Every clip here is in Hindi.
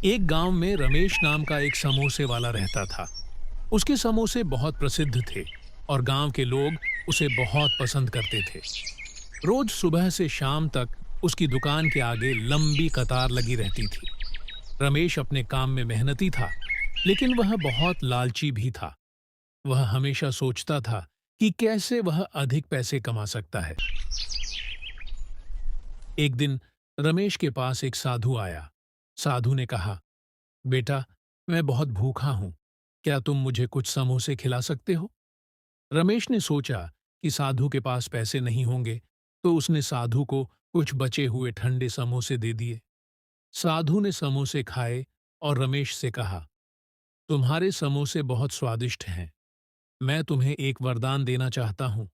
एक गांव में रमेश नाम का एक समोसे वाला रहता था। उसके समोसे बहुत प्रसिद्ध थे और गांव के लोग उसे बहुत पसंद करते थे। रोज सुबह से शाम तक उसकी दुकान के आगे लंबी कतार लगी रहती थी। रमेश अपने काम में मेहनती था, लेकिन वह बहुत लालची भी था। वह हमेशा सोचता था कि कैसे वह अधिक पैसे कमा सकता है। एक दिन रमेश के पास एक साधु आया। साधु ने कहा, बेटा, मैं बहुत भूखा हूं। क्या तुम मुझे कुछ समोसे खिला सकते हो? रमेश ने सोचा कि साधु के पास पैसे नहीं होंगे, तो उसने साधु को कुछ बचे हुए ठंडे समोसे दे दिए। साधु ने समोसे खाए और रमेश से कहा, तुम्हारे समोसे बहुत स्वादिष्ट हैं। मैं तुम्हें एक वरदान देना चाहता हूं।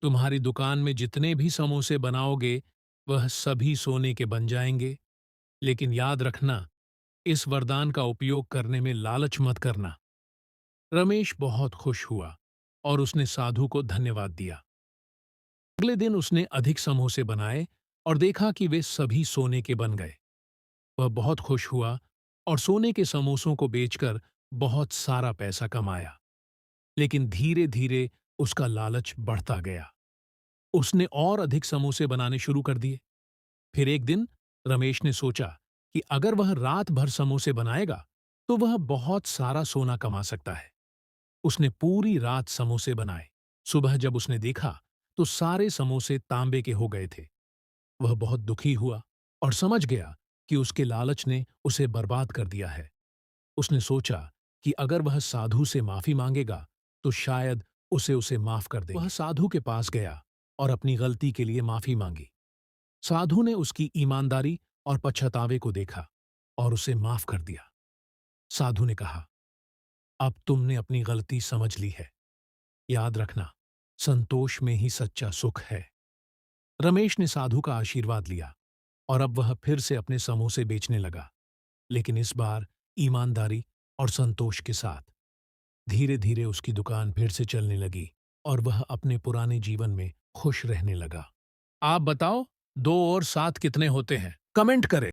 तुम्हारी दुकान में जितने भी समोसे बनाओगे, वह सभी सोने के बन जाएंगे। लेकिन याद रखना, इस वरदान का उपयोग करने में लालच मत करना। रमेश बहुत खुश हुआ और उसने साधु को धन्यवाद दिया। अगले दिन उसने अधिक समोसे बनाए और देखा कि वे सभी सोने के बन गए। वह बहुत खुश हुआ और सोने के समोसों को बेचकर बहुत सारा पैसा कमाया। लेकिन धीरे धीरे उसका लालच बढ़ता गया। उसने और अधिक समोसे बनाने शुरू कर दिए। फिर एक दिन रमेश ने सोचा कि अगर वह रात भर समोसे बनाएगा, तो वह बहुत सारा सोना कमा सकता है। उसने पूरी रात समोसे बनाए। सुबह जब उसने देखा, तो सारे समोसे तांबे के हो गए थे। वह बहुत दुखी हुआ और समझ गया कि उसके लालच ने उसे बर्बाद कर दिया है। उसने सोचा कि अगर वह साधु से माफी मांगेगा, तो शायद उसे माफ कर देंगे। वह साधु के पास गया और अपनी गलती के लिए माफी मांगी। साधु ने उसकी ईमानदारी और पछतावे को देखा और उसे माफ कर दिया। साधु ने कहा, अब तुमने अपनी गलती समझ ली है। याद रखना, संतोष में ही सच्चा सुख है। रमेश ने साधु का आशीर्वाद लिया और अब वह फिर से अपने समोसे बेचने लगा, लेकिन इस बार ईमानदारी और संतोष के साथ। धीरे धीरे उसकी दुकान फिर से चलने लगी और वह अपने पुराने जीवन में खुश रहने लगा। आप बताओ, 2 और 7 कितने होते हैं? कमेंट करें।